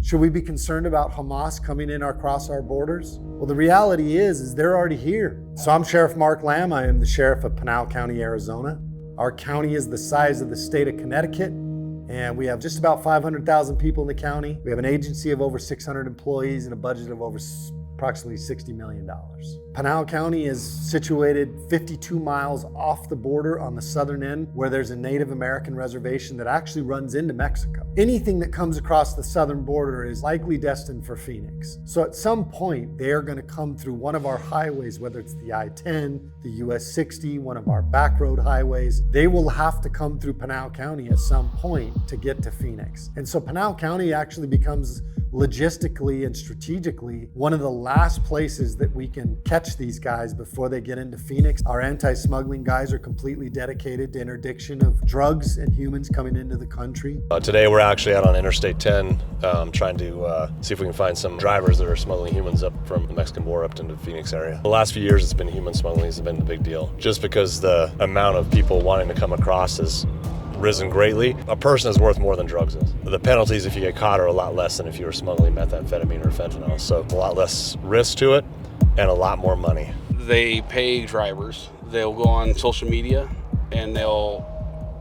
Should we be concerned about Hamas coming in across our borders? Well, the reality is they're already here. So I'm Sheriff Mark Lamb. I am the Sheriff of Panau County, Arizona. Our county is the size of the state of Connecticut, and we have just about 500,000 people in the county. We have an agency of over 600 employees and a budget of over approximately $60 million. Panau County is situated 52 miles off the border on the southern end, where there's a Native American reservation that actually runs into Mexico. Anything that comes across the southern border is likely destined for Phoenix. So at some point, they are going to come through one of our highways, whether it's the I-10, the US 60, one of our back road highways. They will have to come through Panau County at some point to get to Phoenix. And so Panau County actually becomes logistically and strategically one of the last places that we can catch these guys before they get into Phoenix. Our anti-smuggling guys are completely dedicated to interdiction of drugs and humans coming into the country. Today we're actually out on Interstate 10 trying to see if we can find some drivers that are smuggling humans up from the Mexican border up into the Phoenix area. The last few years it's been human smuggling has been the big deal, just because the amount of people wanting to come across is risen greatly. A person is worth more than drugs is. The penalties if you get caught are a lot less than if you were smuggling methamphetamine or fentanyl. So a lot less risk to it and a lot more money. They pay drivers. They'll go on social media and they'll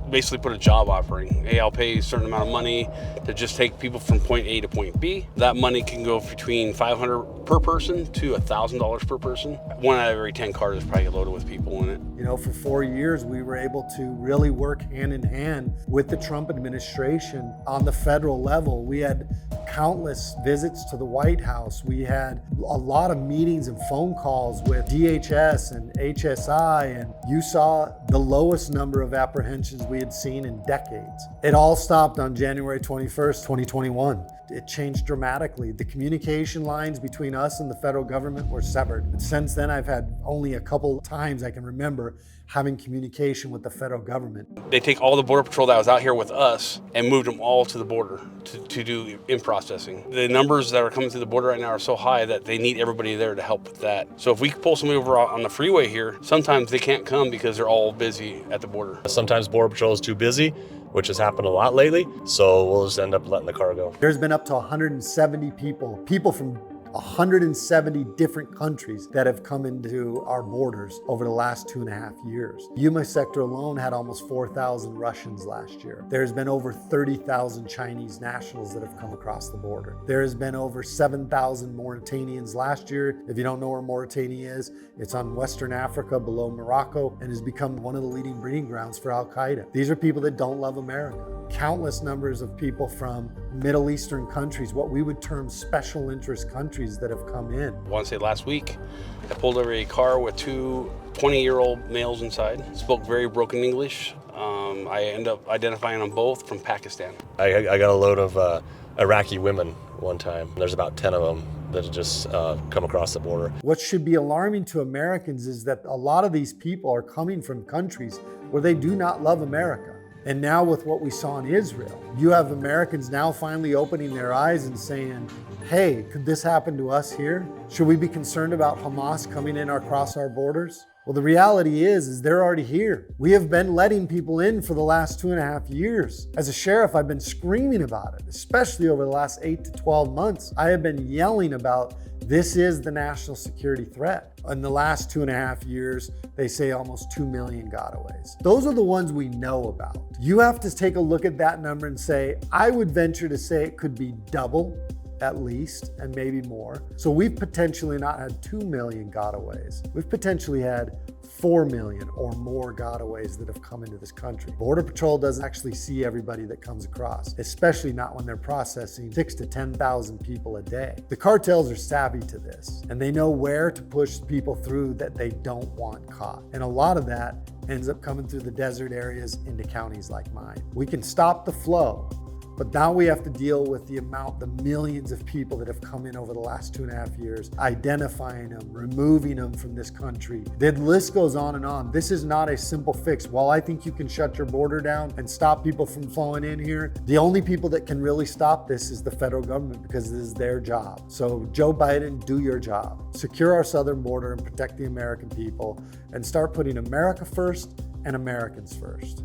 basically put a job offering. Hey, I'll pay a certain amount of money to just take people from point A to point B. That money can go between $500 per person to $1,000 per person. 1 out of every 10 cars is probably loaded with people in it. You know, for 4 years, we were able to really work hand in hand with the Trump administration on the federal level. We had countless visits to the White House. We had a lot of meetings and phone calls with DHS and HSI, and you saw the lowest number of apprehensions we had seen in decades. It all stopped on January 21st, 2021. It changed dramatically. The communication lines between us and the federal government were severed. And since then, I've had only a couple times I can remember having communication with the federal government. They take all the Border Patrol that was out here with us and moved them all to the border to do in-processing. The numbers that are coming through the border right now are so high that they need everybody there to help with that. So if we pull somebody over on the freeway here, sometimes they can't come because they're all busy at the border. Sometimes Border Patrol is too busy, which has happened a lot lately, so we'll just end up letting the car go. There's been up to 170 people from 170 different countries that have come into our borders over the last 2.5 years. Yuma sector alone had almost 4,000 Russians last year. There's been over 30,000 Chinese nationals that have come across the border. There has been over 7,000 Mauritanians last year. If you don't know where Mauritania is, it's on Western Africa below Morocco and has become one of the leading breeding grounds for Al-Qaeda. These are people that don't love America. Countless numbers of people from Middle Eastern countries, what we would term special interest countries, that have come in. I want to say last week, I pulled over a car with 2 20-year-old males inside, spoke very broken English. I ended up identifying them both from Pakistan. I got a load of Iraqi women one time. There's about 10 of them that have just come across the border. What should be alarming to Americans is that a lot of these people are coming from countries where they do not love America. And now with what we saw in Israel, you have Americans now finally opening their eyes and saying, hey, could this happen to us here? Should we be concerned about Hamas coming in across our borders? Well, the reality is they're already here. We have been letting people in for the last 2.5 years. As a sheriff, I've been screaming about it, especially over the last 8 to 12 months. I have been yelling about this is the national security threat. In the last 2.5 years, they say almost 2 million gotaways. Those are the ones we know about. You have to take a look at that number and say, I would venture to say it could be double at least, and maybe more. So we've potentially not had 2 million gotaways. We've potentially had 4 million or more gotaways that have come into this country. Border Patrol doesn't actually see everybody that comes across, especially not when they're processing 6,000 to 10,000 people a day. The cartels are savvy to this, and they know where to push people through that they don't want caught. And a lot of that ends up coming through the desert areas into counties like mine. We can stop the flow, but now we have to deal with the millions of people that have come in over the last 2.5 years, identifying them, removing them from this country. The list goes on and on. This is not a simple fix. While I think you can shut your border down and stop people from flowing in here, the only people that can really stop this is the federal government, because this is their job. So Joe Biden, do your job. Secure our southern border and protect the American people, and start putting America first and Americans first.